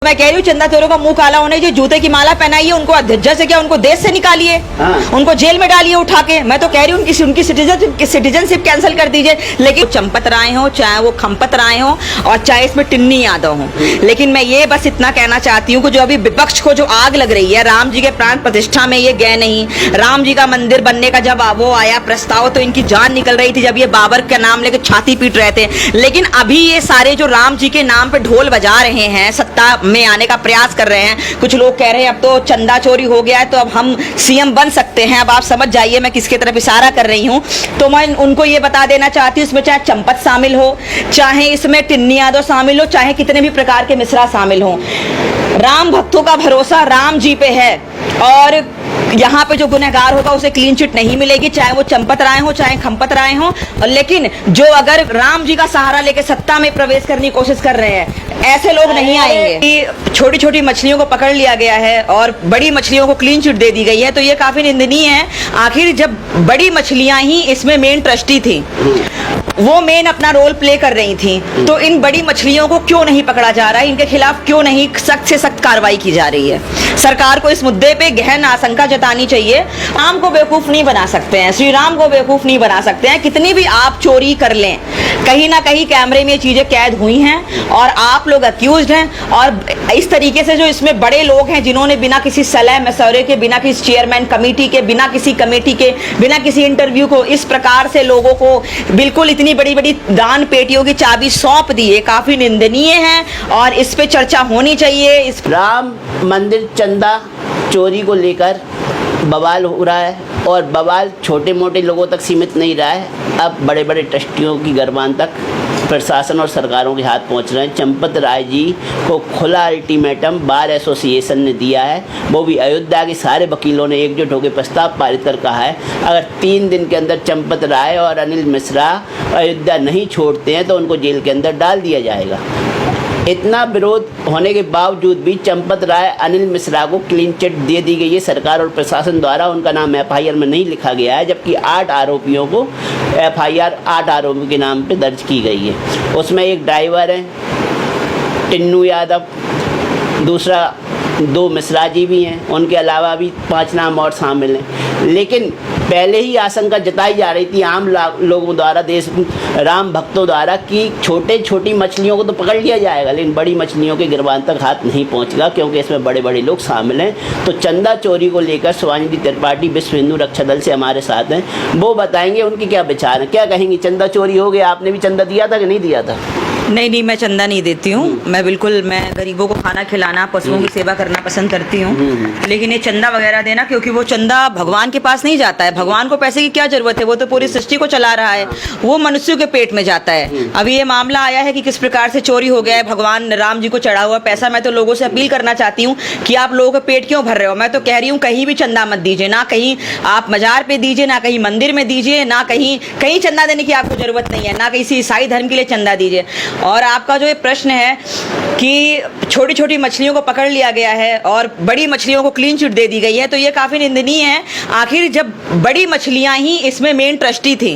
मैं कह रही हूँ चंदा चोरों का मुंह काला होने, जो जूते की माला पहनाई है उनको अध्यक्ष से क्या उनको देश से निकालिए, उनको जेल में डालिए उठा के। मैं तो कह रही हूँ उनकी सिटीजनशिप कैंसिल कर दीजिए। लेकिन चंपत राय हो, चाहे वो खंपत राय हो, और चाहे इसमें टिन्नी यादव हो, लेकिन मैं ये बस इतना कहना चाहती हूँ कि जो अभी विपक्ष को जो आग लग रही है, राम जी के प्राण प्रतिष्ठा में ये गए नहीं। राम जी का मंदिर बनने का जब वो आया प्रस्ताव तो इनकी जान निकल रही थी, जब ये बाबर का नाम लेकर छाती पीट रहे थे। लेकिन अभी ये सारे जो राम जी के नाम पे ढोल बजा रहे हैं, सत्ता में आने का प्रयास कर रहे हैं, कुछ लोग कह रहे हैं अब तो चंदा चोरी हो गया है तो अब हम सीएम बन सकते हैं। अब आप समझ जाइए मैं किसके तरफ इशारा कर रही हूं। तो मैं उनको ये बता देना चाहती हूँ, इसमें चाहे चंपत शामिल हो, चाहे इसमें टिन्नी यादव शामिल हो, चाहे कितने भी प्रकार के मिश्रा शामिल हो, राम भक्तों का भरोसा राम जी पे है। और यहाँ पे जो गुनहगार होगा उसे क्लीन चिट नहीं मिलेगी, चाहे वो चंपत राय हो चाहे खंपत राय हो। लेकिन जो अगर राम जी का सहारा लेके सत्ता में प्रवेश करने की कोशिश कर रहे हैं, ऐसे लोग नहीं आएंगे। छोटी छोटी मछलियों को पकड़ लिया गया है और बड़ी मछलियों को क्लीन चिट दे दी गई है, तो ये काफी निंदनीय है। आखिर जब बड़ी मछलियां ही इसमें मेन ट्रस्टी थी, वो मेन अपना रोल प्ले कर रही थी, तो इन बड़ी मछलियों को क्यों नहीं पकड़ा जा रहा है, इनके खिलाफ क्यों नहीं सख्त से सख्त कार्रवाई की जा रही है। सरकार को इस मुद्दे पे गहन आशंका जतानी चाहिए। राम को बेवकूफ नहीं बना सकते हैं, श्री राम को बेवकूफ नहीं बना सकते हैं। कितनी भी आप चोरी कर लें, कहीं ना कहीं कैमरे में ये चीजें कैद हुई हैं और आप लोग अक्यूज्ड हैं। और इस तरीके से जो इसमें बड़े लोग हैं जिन्होंने बिना किसी सलाह मशवरे के, बिना किसी चेयरमैन कमेटी के, बिना किसी कमेटी के, बिना किसी इंटरव्यू को इस प्रकार से लोगों को बिल्कुल इतनी बड़ी बड़ी दान पेटियों की चाबी सौंप दी है, काफी निंदनीय है और इस पे चर्चा होनी चाहिए। इस राम मंदिर चंदा चोरी को लेकर बवाल हो रहा है और बवाल छोटे मोटे लोगों तक सीमित नहीं रहा है, अब बड़े बड़े ट्रस्टियों की गर्भान तक प्रशासन और सरकारों के हाथ पहुंच रहे हैं। चंपत राय जी को खुला अल्टीमेटम बार एसोसिएशन ने दिया है, वो भी अयोध्या के सारे वकीलों ने एकजुट होकर प्रस्ताव पारित कर कहा है अगर 3 दिन के अंदर चंपत राय और अनिल मिश्रा अयोध्या नहीं छोड़ते हैं तो उनको जेल के अंदर डाल दिया जाएगा। इतना विरोध होने के बावजूद भी चंपत राय अनिल मिश्रा को क्लीन चिट दे दी गई है सरकार और प्रशासन द्वारा। उनका नाम एफआईआर में नहीं लिखा गया है, जबकि 8 आरोपियों को एफआईआर 8 आरोपियों के नाम पे दर्ज की गई है। उसमें एक ड्राइवर है टिन्नू यादव, दूसरा 2 मिश्रा जी भी हैं, उनके अलावा भी 5 नाम और शामिल हैं। लेकिन पहले ही आशंका जताई जा रही थी आम लोगों द्वारा, देश राम भक्तों द्वारा, कि छोटी मछलियों को तो पकड़ लिया जाएगा लेकिन बड़ी मछलियों के गिरबान तक हाथ नहीं पहुंचेगा, क्योंकि इसमें बड़े बड़े लोग शामिल हैं। तो चंदा चोरी को लेकर शिवांगी त्रिपाठी विश्व हिंदू रक्षा दल से हमारे साथ हैं, वो बताएंगे उनके क्या विचार हैं। क्या कहेंगी, चंदा चोरी हो गया? आपने भी चंदा दिया था कि नहीं दिया था? नहीं, मैं चंदा नहीं देती हूँ। मैं गरीबों को खाना खिलाना, पशुओं की सेवा करना पसंद करती हूँ। लेकिन ये चंदा वगैरह देना, क्योंकि वो चंदा भगवान के पास नहीं जाता है। भगवान को पैसे की क्या जरूरत है, वो तो पूरी सृष्टि को चला रहा है, वो मनुष्यों के पेट में जाता है। अभी ये मामला आया है कि किस प्रकार से चोरी हो गया है भगवान राम जी को चढ़ा हुआ पैसा। मैं तो लोगों से अपील करना चाहती हूँ कि आप लोगों के पेट क्यों भर रहे हो। मैं तो कह रही हूँ कहीं भी चंदा मत दीजिए, ना कहीं आप मजार पे दीजिए, ना कहीं मंदिर में दीजिए, ना कहीं चंदा देने की आपको जरूरत नहीं है, ना किसी ईसाई धर्म के लिए चंदा दीजिए। और आपका जो प्रश्न है कि छोटी छोटी मछलियों को पकड़ लिया गया है और बड़ी मछलियों को क्लीन चिट दे दी गई है, तो ये काफी निंदनीय है। आखिर जब बड़ी मछलियां ही इसमें मेन ट्रस्टी थी,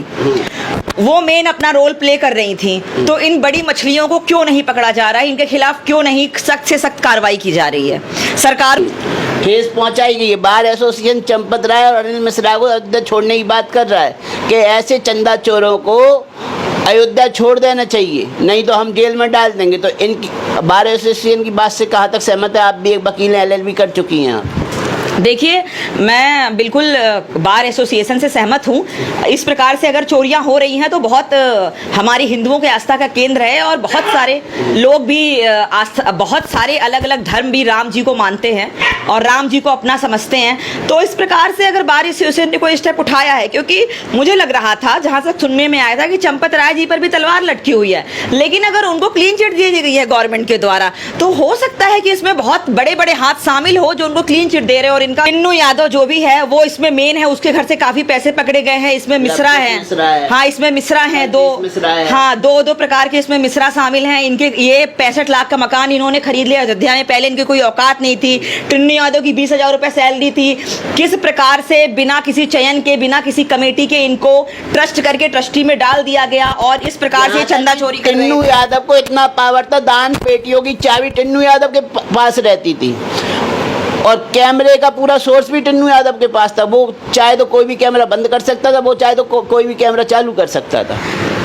वो मेन अपना रोल प्ले कर रही थी, तो इन बड़ी मछलियों को क्यों नहीं पकड़ा जा रहा है, इनके खिलाफ क्यों नहीं सख्त से सख्त कार्रवाई की जा रही है। सरकार ठेस पहुंचाई गई है। बार एसोसिएशन चंपत राय और अनिल मिश्रा को अयोध्या छोड़ने की बात कर रहा है कि ऐसे चंदा चोरों को अयोध्या छोड़ देना चाहिए, नहीं तो हम जेल में डाल देंगे। तो इनकी बार एसोसिएशन की बात से कहाँ तक सहमत है? आप भी एक वकील हैं, LLB कर चुकी हैं। देखिए, मैं बिल्कुल बार एसोसिएशन से सहमत हूँ। इस प्रकार से अगर चोरियां हो रही हैं तो बहुत हमारी हिंदुओं के आस्था का केंद्र है और बहुत सारे लोग भी बहुत सारे अलग अलग धर्म भी राम जी को मानते हैं और राम जी को अपना समझते हैं। तो इस प्रकार से अगर बार एसोसिएशन ने कोई स्टेप उठाया है, क्योंकि मुझे लग रहा था, जहाँ तक सुनने में आया था, कि चंपत राय जी पर भी तलवार लटकी हुई है, लेकिन अगर उनको क्लीन चिट दे दी गई है गवर्नमेंट के द्वारा, तो हो सकता है कि इसमें बहुत बड़े बड़े हाथ शामिल हो जो उनको क्लीन चिट दे रहे हैं और इनका टिन्नू यादव जो भी है वो इसमें मेन है, उसके घर से काफी पैसे पकड़े गए हैं। इसमें मिश्रा है, हाँ इसमें मिश्रा है, दो प्रकार के इसमें मिश्रा शामिल हैं। इनके ये 65 लाख का मकान इन्होंने खरीद लिया अयोध्या में। पहले इनकी कोई औकात नहीं थी। टिन्नू यादव की 20,000 रुपए सैलरी थी। किस प्रकार से बिना किसी चयन के, बिना किसी कमेटी के इनको ट्रस्ट करके ट्रस्टी में डाल दिया गया और इस प्रकार से चंदा चोरी कर रहे हैं। टिन्नू यादव को इतना पावर था, दान पेटियों की चाबी टिन्नू यादव के पास रहती थी और कैमरे का पूरा सोर्स भी टिन्नू यादव के पास था। वो चाहे तो कोई भी कैमरा बंद कर सकता था, वो चाहे तो कोई भी कैमरा चालू कर सकता था।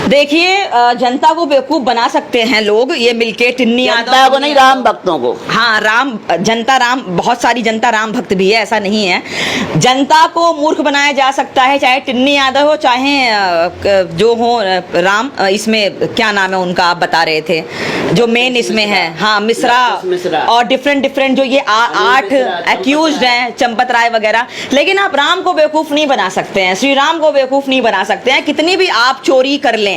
देखिए जनता को बेवकूफ बना सकते हैं लोग ये मिलके, टिन्नू यादव को नहीं, राम भक्तों को। हाँ बहुत सारी जनता राम भक्त भी है, ऐसा नहीं है। जनता को मूर्ख बनाया जा सकता है, चाहे टिन्नू यादव हो चाहे जो हो राम, इसमें क्या नाम है उनका आप बता रहे थे जो मेन इसमें है, हाँ मिश्रा और डिफरेंट जो ये 8 एक्यूज्ड हैं, चंपत राय वगैरह। लेकिन आप राम को बेवकूफ नहीं बना सकते हैं, श्री राम को बेवकूफ नहीं बना सकते हैं। कितनी भी आप चोरी कर लें,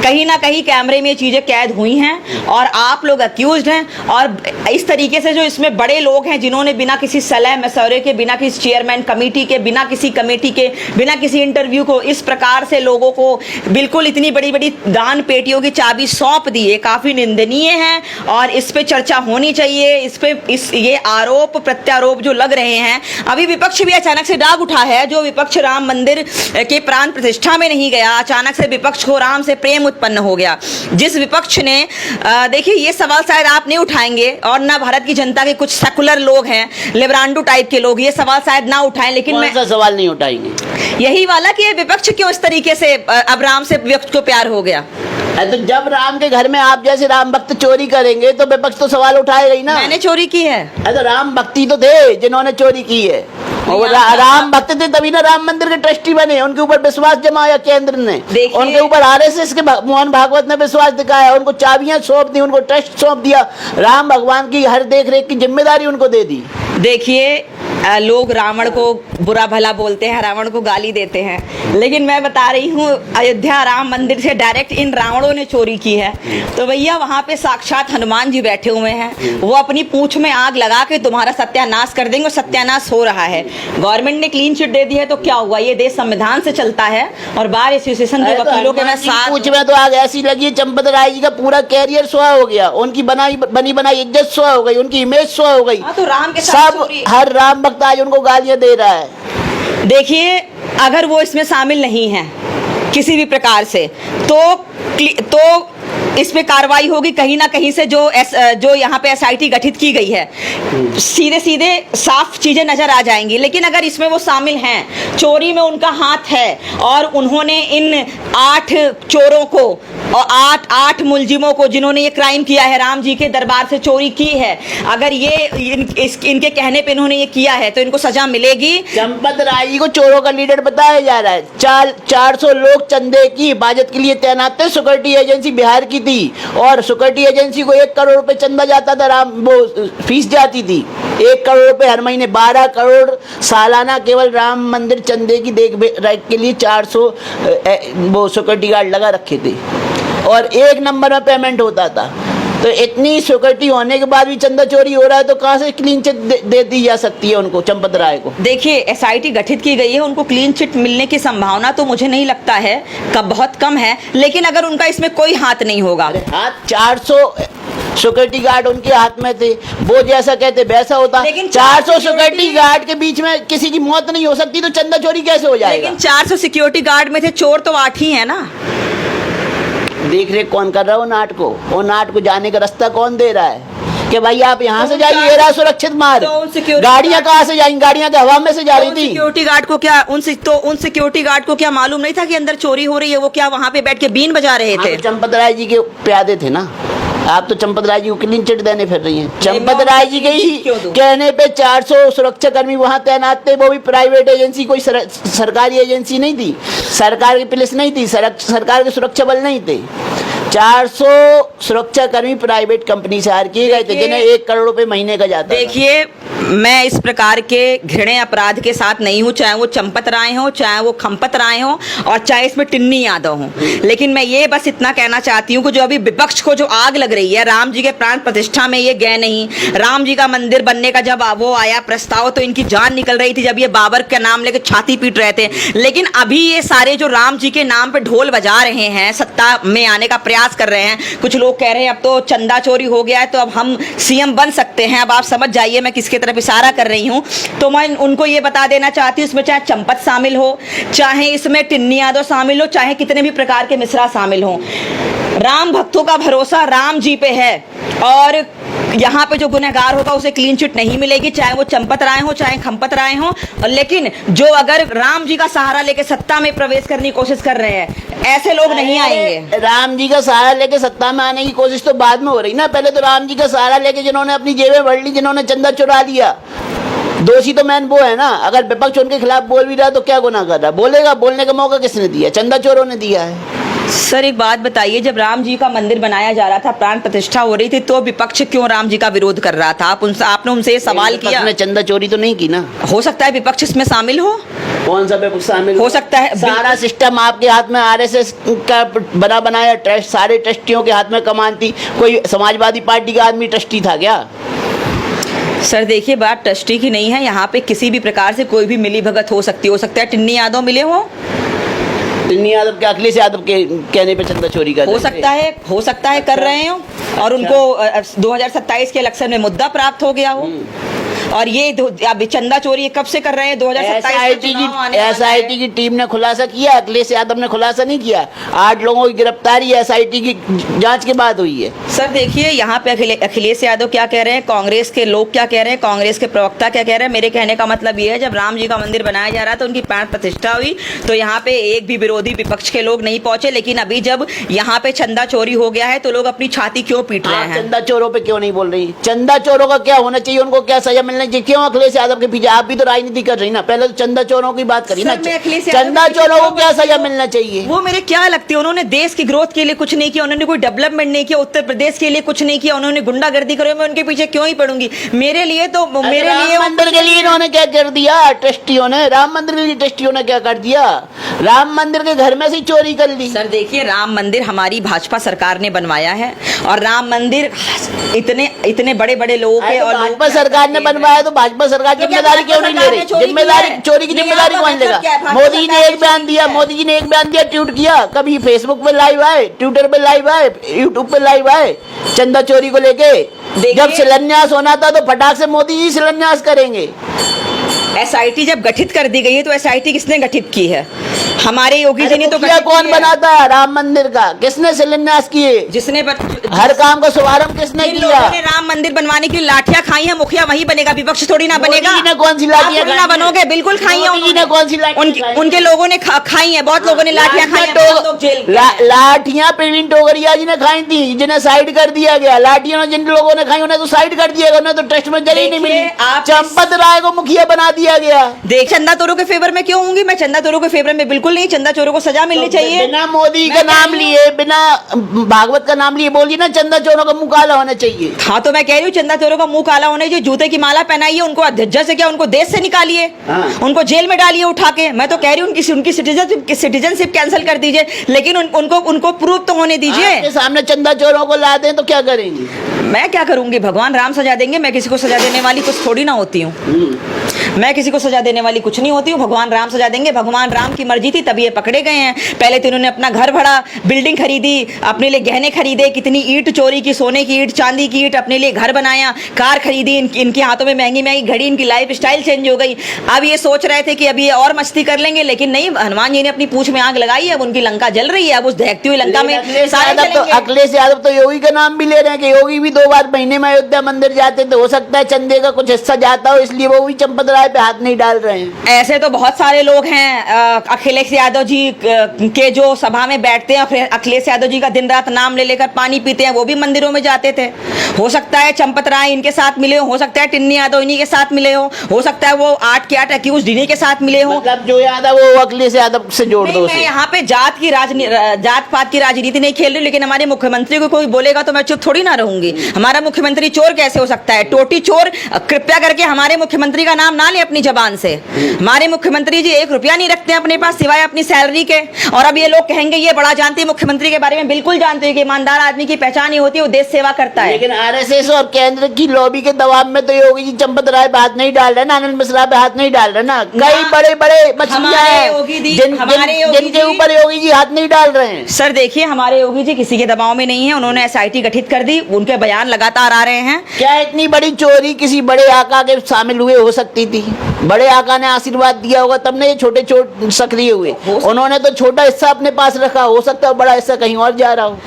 कहीं ना कहीं कैमरे में ये चीजें कैद हुई हैं और आप लोग अक्यूज्ड हैं। और इस तरीके से जो इसमें बड़े लोग हैं जिन्होंने बिना किसी सलाह मशवरे के, बिना किसी चेयरमैन कमेटी के, बिना किसी कमेटी के, बिना किसी इंटरव्यू को इस प्रकार से लोगों को बिल्कुल इतनी बड़ी बड़ी दान पेटियों की चाबी सौंप दी है, काफी निंदनीय है और इस पे चर्चा होनी चाहिए। ये आरोप प्रत्यारोप जो लग रहे हैं, अभी विपक्ष भी अचानक से डाग उठा है। जो विपक्ष राम मंदिर के प्राण प्रतिष्ठा में नहीं गया, अचानक से विपक्ष को राम से प्रेम उत्पन्न हो गया। जिस विपक्ष ने देखिए ये सवाल शायद आप नहीं उठाएंगे और ना भारत की जनता के कुछ सेकुलर लोग हैं, लिबरांडो टाइप के लोग ये सवाल शायद ना उठाएं, लेकिन मैं सवाल नहीं उठाएंगे यही वाला कि ये विपक्ष क्यों इस तरीके से अब राम से विपक्ष को प्यार हो गया। तो जब राम के घर में आप जैसे राम भक्त चोरी करेंगे तो विपक्ष तो सवाल उठाएगा ही ना। मैंने चोरी की है? तो राम भक्ति तो थे जिन्होंने चोरी की है, वो राम भक्त थे तभी ना राम मंदिर के ट्रस्टी बने। उनके ऊपर विश्वास जमाया केंद्र ने, उनके ऊपर आरएसएस के मोहन भागवत ने विश्वास दिखाया, उनको चाबियां सौंप दी, उनको ट्रस्ट सौंप दिया। राम भगवान की हर देख रेख की जिम्मेदारी उनको दे दी। देखिए लोग रावण को बुरा भला बोलते हैं, रावण को गाली देते हैं, लेकिन मैं बता रही हूँ अयोध्या राम मंदिर से डायरेक्ट इन रावणों ने चोरी की है। तो भैया वहाँ पे साक्षात हनुमान जी बैठे हुए हैं, वो अपनी पूंछ में आग लगा के तुम्हारा सत्यानाश कर देंगे। सत्यानाश हो रहा है। गवर्नमेंट ने क्लीन चिट दे दी है तो क्या हुआ, ये देश संविधान से चलता है और बार एसोसिएशन के वकीलों के मैं साथ। पूंछ में तो आग ऐसी लगी, चंपत राय जी का पूरा कैरियर सुहा हो गया, उनकी बनी बनाई इज्जत सुहा हो गई, उनकी इमेज सुहा हो गई। तो राम के सब हर राम भक्त आज उनको गालियां दे रहा है। देखिए अगर वो इसमें शामिल नहीं है किसी भी प्रकार से तो इस पे कार्रवाई होगी कहीं ना कहीं से। जो यहाँ पे एसआईटी गठित की गई है, सीधे सीधे साफ चीजें नजर आ जाएंगी। लेकिन अगर इसमें वो शामिल हैं, चोरी में उनका हाथ है और उन्होंने इन 8 चोरों को और 8 मुलजिमों को जिन्होंने ये क्राइम किया है, राम जी के दरबार से चोरी की है, अगर ये इनके कहने पे इन्होंने ये किया है तो इनको सजा मिलेगी। चंपत राय जी को चोरों का लीडर बताया जा रहा है। 400 लोग चंदे की हिफाजत के लिए तैनात थे। सिक्योरिटी एजेंसी बिहार की थी और सिक्योरिटी एजेंसी को 1 करोड़ रुपए चंदा जाता था, वो फीस जाती थी 1 करोड़ रुपए हर महीने। 12 करोड़ सालाना केवल राम मंदिर चंदे की देखरेख के लिए 400 वो सिक्योरिटी गार्ड लगा रखे थे और 1 नंबर में पेमेंट होता था। तो इतनी सिक्योरिटी होने के बाद भी चंदा चोरी हो रहा है तो कहाँ से क्लीन चिट दे दी जा सकती है उनको, चंपत राय को? देखिए एसआईटी गठित की गई है, उनको क्लीन चिट मिलने की संभावना तो मुझे नहीं लगता है, बहुत कम है। लेकिन अगर उनका इसमें कोई हाथ नहीं होगा, हाथ 400 सिक्योरिटी गार्ड उनके हाथ में थे, वो जैसा कहते वैसा होता। लेकिन 400 सिक्योरिटी गार्ड के बीच में किसी की मौत नहीं हो सकती तो चंदा चोरी कैसे हो जाएगा? लेकिन 400 सिक्योरिटी गार्ड में थे, चोर तो 8 ही है ना। देख रेख कौन कर रहा है नाट को? वो नाट को जाने का रास्ता कौन दे रहा है कि भाई आप यहाँ से जाइए, ये रहा सुरक्षित मार्ग। गाड़ियाँ कहाँ से जाएंगी? गाड़ियाँ तो हवा में से जा रही थी। सिक्योरिटी गार्ड को क्या उन सिक्योरिटी गार्ड को क्या मालूम नहीं था कि अंदर चोरी हो रही है? वो क्या वहाँ पे बैठ के बीन बजा रहे थे? चंपत राय जी के प्यादे थे ना। आप तो चंपत राय जी को क्लीन चिट देने फिर रही हैं। चंपत राय जी के ही कहने पे 400 सुरक्षा कर्मी वहाँ तैनात थे, वो भी प्राइवेट एजेंसी, कोई सरकारी एजेंसी नहीं थी, सरकार की पुलिस नहीं थी, सरकार के सुरक्षा बल नहीं थे। 400 सुरक्षा कर्मी प्राइवेट कंपनी से हायर किए गए थे जिन्हें 1 करोड़ रुपए महीने का जाता। देखिए मैं इस प्रकार के घृण्य अपराध के साथ नहीं हूँ, चाहे वो चंपत राय हो, चाहे वो खंपत राय हो, और चाहे इसमें टिन्नी यादव हो। लेकिन मैं ये बस इतना कहना चाहती हूँ कि जो अभी विपक्ष को जो आग लग रही है, राम जी के प्राण प्रतिष्ठा में ये गए नहीं। राम जी का मंदिर बनने का जब वो आया प्रस्ताव तो इनकी जान निकल रही थी, जब ये बाबर का नाम लेकर छाती पीट रहे थे। लेकिन अभी ये सारे जो राम जी के नाम पे ढोल बजा रहे हैं, सत्ता में आने का प्रयास कर रहे हैं, कुछ लोग कह रहे हैं अब तो चंदा चोरी हो गया है तो अब हम सीएम बन सकते हैं। अब आप समझ जाइए मैं किसके तरफ इशारा कर रही हूँ। तो मैं उनको ये बता देना चाहती हूँ, इसमें चाहे चंपत शामिल हो, चाहे इसमें टिन्नी यादव शामिल हो, चाहे कितने भी प्रकार के मिश्रा शामिल हो, राम भक्तों का भरोसा राम जी पे है। और यहाँ पे जो गुनहगार होगा उसे क्लीन चिट नहीं मिलेगी, चाहे वो चंपत राय हो, चाहे खंपत राय हो। लेकिन जो अगर राम जी का सहारा लेके सत्ता में प्रवेश करने की कोशिश कर रहे हैं, ऐसे लोग नहीं आएंगे। राम जी का सहारा लेके सत्ता में आने की कोशिश तो बाद में हो रही ना, पहले तो राम जी का सहारा लेके जिन्होंने अपनी जेबें भर ली, जिन्होंने चंदा चुरा लिया, दोषी तो मैन वो है ना। अगर विपक्ष उनके खिलाफ बोल भी रहा तो क्या गुनाह कर रहा? बोलेगा, बोलने का मौका किसने दिया? चंदा चोरों ने दिया है। सर एक बात बताइए, जब राम जी का मंदिर बनाया जा रहा था, प्राण प्रतिष्ठा हो रही थी, तो विपक्ष क्यों राम जी का विरोध कर रहा था? आपने उनसे ये सवाल किया? चंदा चोरी तो नहीं की ना। हो सकता है विपक्ष इसमें शामिल हो। कौन सा विपक्ष शामिल हो सकता है? सारा सिस्टम आपके हाथ में, आरएसएस का बना बनाया ट्रस्ट, सारे ट्रस्टियों के हाथ में कमान थी। कोई समाजवादी पार्टी का आदमी ट्रस्टी था क्या? सर देखिए, बात ट्रस्टी की नहीं है, यहाँ पे किसी भी प्रकार से कोई भी मिली भगत हो सकती है। हो सकता है टिन्नी यादव मिले हो, टिन्नी यादव के अखिलेश यादव के कहने पे चंदा चोरी कर हो सकता है कर रहे हो, और उनको 2027 के इलेक्शन में मुद्दा प्राप्त हो गया हो। और ये अब चंदा चोरी कब से कर रहे हैं? 2027 एसआईटी की टीम ने खुलासा किया, अखिलेश यादव ने खुलासा नहीं किया। 8 लोगों की गिरफ्तारी एसआईटी की जांच के बाद हुई है। सर देखिए, यहाँ पे अखिलेश यादव क्या कह रहे हैं, कांग्रेस के लोग क्या कह रहे हैं, कांग्रेस के प्रवक्ता क्या कह रहे हैं। मेरे कहने का मतलब ये है, जब राम जी का मंदिर बनाया जा रहा था, उनकी प्राण प्रतिष्ठा हुई, तो यहाँ पे एक भी विरोधी विपक्ष के लोग नहीं पहुंचे। लेकिन अभी जब यहाँ पे चंदा चोरी हो गया है, तो लोग अपनी छाती क्यों पीट रहे हैं? चंदा चोरों पे क्यों नहीं बोल रही? चंदा चोरों का क्या होना चाहिए, उनको क्या सजा मिलनी चाहिए? क्यों अखिलेश यादव के पीछे? आप भी तो राजनीति कर रही ना, पहले तो चंदा चोरों की बात करी ना। चंदा चोरों को क्या सजा मिलना चाहिए? वो मेरे क्या लगती है, उन्होंने देश की ग्रोथ के लिए कुछ नहीं किया, उन्होंने कोई डेवलपमेंट नहीं किया, उत्तर प्रदेश के लिए कुछ नहीं किया, उन्होंने गुंडागर्दी करी। मैं उनके पीछे क्यों ही पड़ूंगी? मेरे लिए मंदिर के लिए इन्होंने क्या कर दिया? ट्रस्टियों ने, राम मंदिर के लिए ट्रस्टियों ने क्या कर दिया? राम मंदिर के घर में से चोरी कर ली। सर देखिए, राम मंदिर हमारी भाजपा सरकार ने बनवाया है, और राम मंदिर इतने बड़े बड़े लोगों के, और भाजपा सरकार ने बनवाया तो भाजपा सरकार जिम्मेदारी क्यों नहीं ले रही? जिम्मेदारी, चोरी की जिम्मेदारी कौन लेगा? मोदी ने एक बयान दिया, ट्वीट किया, कभी फेसबुक पे लाइव आए, ट्विटर पे लाइव आए, यूट्यूब पे लाइव आए चंदा चोरी को लेके। जब शिलान्यास होना था तो फटाक से मोदी जी शिलान्यास करेंगे। एसआईटी जब गठित कर दी गई है, तो एसआईटी किसने गठित की है? हमारे योगी जी ने तो कौन बनाता है राम मंदिर का? किसने शिलान्यास किए? जिसने हर काम का शुभारंभ किसने किया? लोगों ने राम मंदिर बनवाने की लाठियां खाई है, मुखिया वही बनेगा, विपक्ष थोड़ी ना बनेगा। कौन सी लाठियां ना बनोगे? बिल्कुल खाई है, कौन सी लाठियां उनके लोगों ने खाई है, बहुत लोगों ने लाठियां खाई। लाठियां प्रवीण टोगरिया जी ने खाई थी, जिन्हें साइड कर दिया गया। लाठियां जिन लोगों ने खाई उन्हें तो साइड कर दिया गया, उन्हें तो ट्रस्ट में जगह नहीं मिली। चंपत राय को मुखिया बना दिया गया। देख, चंदा चोरों के फेवर में क्यों होंगी? मैं चंदा चोरों के फेवर में बिल्कुल नहीं। चंदा चोरों को सजा मिलनी चाहिए। बिना मोदी का नाम लिए, बिना भागवत का नाम लिए बोलिए ना, चंदा चोरों का मुंह काला होना चाहिए। हाँ तो मैं कह रही हूँ, चंदा चोरों का मुंह काला होने चाहिए। जूते की माला पहनाइए उनको, अध्यक्ष से क्या, उनको देश से निकालिए, उनको जेल में डालिए उठा के। मैं तो कह रही हूँ उनकी सिटीजनशिप कैंसिल कर दीजिए, लेकिन उनको प्रूफ तो होने दीजिए। सामने चंदा चोरों को ला दें तो क्या करेंगे? मैं क्या करूंगी? भगवान राम सजा देंगे। मैं किसी को सजा देने वाली कुछ थोड़ी ना होती हूँ। मैं किसी को सजा देने वाली कुछ नहीं होती हूँ। भगवान राम सजा देंगे। भगवान राम की मर्जी थी तभी ये पकड़े गए हैं। पहले तो इन्होंने अपना घर भरा, बिल्डिंग खरीदी, अपने लिए गहने खरीदे, कितनी ईंट चोरी की, सोने की ईंट, चांदी की ईंट, अपने लिए घर बनाया, कार खरीदी, इनके हाथों में महंगी महंगी घड़ी, इनकी लाइफ स्टाइल चेंज हो गई। अब ये सोच रहे थे कि अभी ये और मस्ती कर लेंगे, लेकिन नहीं, हनुमान जी ने अपनी पूंछ में आग लगाई है। अब उनकी लंका जल रही है। अब उस दहकती हुई लंका में अखिलेश यादव तो योगी का नाम भी ले रहे हैं कि योगी भी 2 बार महीने में अयोध्या मंदिर जाते, तो हो सकता है चंदे का कुछ हिस्सा जाता हो, इसलिए वो भी चंपत राय पे हाथ नहीं डाल रहे हैं? ऐसे तो बहुत सारे लोग हैं। अखिलेश यादव जी के जो सभा में बैठते हैं, फिर अखिलेश यादव जी का दिन रात नाम ले लेकर पानी पीते हैं, वो भी मंदिरों में जाते थे। हो सकता है चंपत राय इनके साथ मिले हो सकता है टिन्नी यादव इन्हीं के साथ मिले हो सकता है वो 8 के 8 अक्यूज इन्हीं के साथ मिले हो। मतलब जो यादव वो अखिलेश यादव से जोड़ दो। मैं यहाँ पे जात पात की राजनीति नहीं खेल रही, लेकिन हमारे मुख्यमंत्री को कोई बोलेगा तो मैं चुप थोड़ी ना रहूंगी। हमारा मुख्यमंत्री चोर कैसे हो सकता है? टोटी चोर कृपया करके हमारे मुख्यमंत्री का नाम ना ले अपनी जबान से। हमारे मुख्यमंत्री जी 1 रुपया नहीं रखते हैं अपने पास सिवाय अपनी सैलरी के। और अब ये लोग कहेंगे ये बड़ा जानते हैं, मुख्यमंत्री के बारे में बिल्कुल जानते हैं कि ईमानदार आदमी की पहचान ही होती है, वो देश सेवा करता है। लेकिन आरएसएस और केंद्र की लॉबी के दबाव में तो योगी जी चंपत राय पे हाथ नहीं डाल रहे ना, आनंद मिश्रा पे हाथ नहीं डाल रहे ना। कई बड़े बड़े मछलियां हैं जिनके ऊपर योगी जी हाथ नहीं डाल रहे हैं। सर देखिए, हमारे योगी जी किसी के दबाव में नहीं है। उन्होंने एसआईटी गठित कर दी, उनके बयान लगातार आ रहे हैं। क्या इतनी बड़ी चोरी किसी बड़े आका के शामिल हुए हो सकती थी? बड़े आका ने आशीर्वाद दिया होगा तब ये छोटे सक्रिय हुए। उन्होंने तो छोटा हिस्सा अपने पास रखा, हो सकता है बड़ा हिस्सा कहीं और जा रहा हो।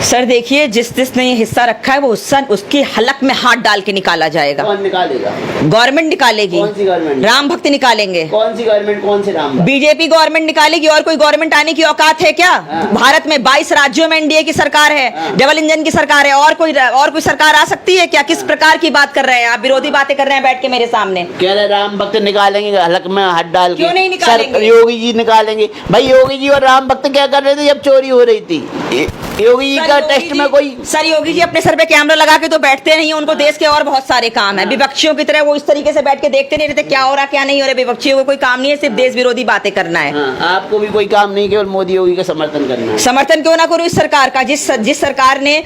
सर देखिए, जिसने ये हिस्सा रखा है वो हिस्सा उसकी हलक में हाथ डाल के निकाला जाएगा। कौन निकालेगा? गवर्नमेंट निकालेगी। कौन सी गवर्नमेंट? राम भक्त निकालेंगे। कौन सी गवर्नमेंट? कौन से राम भक्त? बीजेपी गवर्नमेंट निकालेगी। और कोई गवर्नमेंट आने की औकात है क्या? भारत में 22 राज्यों में एनडीए की सरकार है, डबल इंजन की सरकार है। और कोई सरकार आ सकती है क्या? किस प्रकार की बात कर रहे हैं आप? विरोधी बातें कर रहे हैं बैठ के मेरे सामने। कह रहे राम भक्त निकालेंगे हलक में हाथ डाल के। क्यों नहीं निकालेंगे? योगी जी निकालेंगे। भाई योगी जी और राम भक्त क्या कर रहे थे जब चोरी हो रही थी? योगी जी का टेस्ट में कोई सर योगी जी अपने सर पे कैमरा लगा के तो बैठते नहीं, उनको देश के और बहुत सारे काम है। विपक्षियों की तरह वो इस तरीके से बैठ के देखते नहीं रहते क्या हो रहा क्या नहीं हो रहा। विपक्षियों को कोई काम नहीं है, सिर्फ देश विरोधी बातें करना है। आपको भी कोई काम नहीं, केवल मोदी योगी का समर्थन करना है। समर्थन क्यों ना करूं इस सरकार का? जिस सरकार ने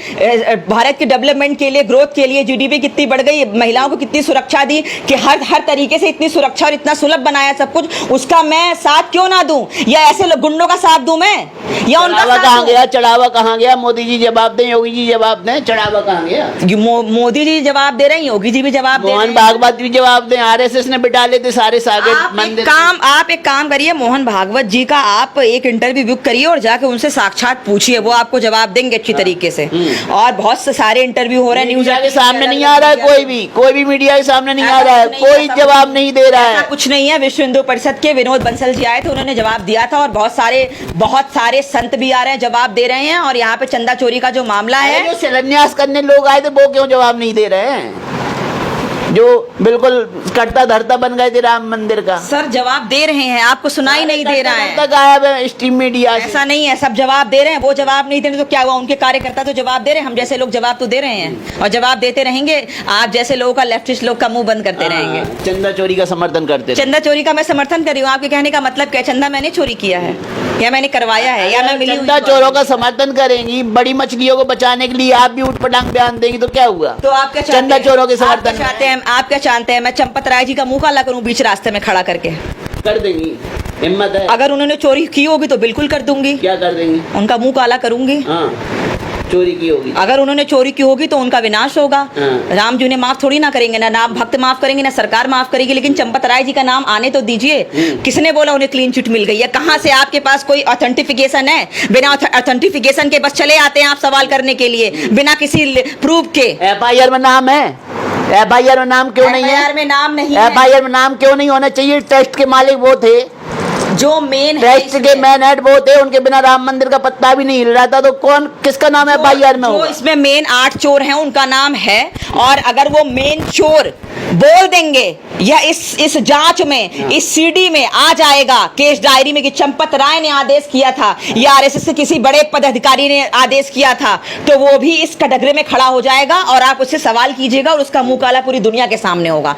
भारत के डेवलपमेंट के लिए, ग्रोथ के लिए, जीडीपी कितनी बढ़ गई, महिलाओं को कितनी सुरक्षा दी कि हर तरीके से इतनी सुरक्षा और इतना सुलभ बनाया सब कुछ, उसका मैं साथ क्यों ना दूं? या ऐसे गुंडों का साथ दूं मैं? या उनका कहां गया? चढ़ावा कहां गया? मोदी जी जवाब दें, योगी जी जवाब दें। चढ़ावा कहां गया? मोदी जी जवाब दे रहे हैं, योगी जी भी जवाब दे रहे हैं, मोहन भागवत भी जवाब दें। आरएसएस ने बिठा लेते सारे सागे मंदिर। आप एक काम करिए, मोहन भागवत जी का आप एक इंटरव्यू बुक करिए और जाके उनसे साक्षात पूछिए, वो आपको जवाब देंगे अच्छी तरीके से। और बहुत सारे इंटरव्यू हो रहे हैं, न्यूज के सामने नहीं आ रहा है, कोई भी मीडिया के सामने नहीं आ रहा है, कोई जवाब नहीं दे रहा है। कुछ नहीं है। विश्व हिंदू परिषद के विनोद बंसल जी आए थे, उन्होंने जवाब दिया था। और बहुत सारे संत भी आ रहे हैं, जवाब दे रहे हैं। और यहाँ पे चंदा चोरी का जो मामला है, जो शिलान्यास करने लोग आए थे वो क्यों जवाब नहीं दे रहे हैं? जो बिल्कुल करता धरता बन गए थे राम मंदिर का। सर जवाब दे रहे हैं, आपको सुनाई नहीं दे रहा है। गायब है स्ट्रीम मीडिया। ऐसा नहीं है, सब जवाब दे रहे हैं। वो जवाब नहीं दे रहे तो क्या हुआ? उनके कार्यकर्ता तो जवाब दे रहे हैं, हम जैसे लोग जवाब तो दे रहे हैं और जवाब देते रहेंगे। आप जैसे लोगों का, लेफ्टिस्ट लोग का मुंह बंद करते रहेंगे। चंदा चोरी का समर्थन करते। चंदा चोरी का मैं समर्थन कर रही हूँ। आपके कहने का मतलब क्या? चंदा मैंने चोरी किया है या मैंने करवाया है या मैं मिली? चंदा चोरों का समर्थन करेंगी, बड़ी मछलियों को बचाने के लिए आप भी उठ पटांग बयान देंगी तो क्या हुआ? तो आप क्या चंदा चोरों के समर्थन चाहते हैं? आप क्या चाहते हैं मैं चंपत राय जी का मुंह काला करूं बीच रास्ते में खड़ा करके? कर देंगी, हिम्मत है। अगर उन्होंने चोरी की होगी तो बिल्कुल कर दूंगी। क्या कर देंगी? उनका मुंह काला करूंगी। चोरी की होगी। अगर उन्होंने चोरी की होगी तो उनका विनाश होगा। राम जी ने माफ थोड़ी ना करेंगे, ना राम भक्त माफ करेंगे, ना सरकार माफ करेगी। लेकिन चंपत राय जी का नाम आने तो दीजिए। किसने बोला उन्हें क्लीन चिट मिल गई है? कहां से आपके पास कोई ऑथेंटिफिकेशन है? बिना ऑथेंटिफिकेशन के बस चले आते हैं आप सवाल करने के लिए, बिना किसी प्रूफ के। एफआईआर में नाम है? एफआईआर में नाम क्यों नहीं है? एफआईआर में नाम नहीं है। एफआईआर में नाम क्यों नहीं होना चाहिए? टेस्ट के मालिक वो थे, जो मेन टेस्ट के मैन हेड वो थे, उनके बिना राम मंदिर का पत्ता भी नहीं हिल रहा था। तो कौन, किसका नाम है एफआईआर में? जो इसमें मेन 8 चोर हैं उनका नाम है। और अगर वो मेन चोर बोल देंगे या इस जांच में, इस सीडी में आ जाएगा केस डायरी में कि चंपत राय ने आदेश किया था या आरएसएस के किसी बड़े पदाधिकारी ने आदेश किया था, तो वो भी इस कटघरे में खड़ा हो जाएगा और आप उससे सवाल कीजिएगा और उसका मुंह काला पूरी दुनिया के सामने होगा।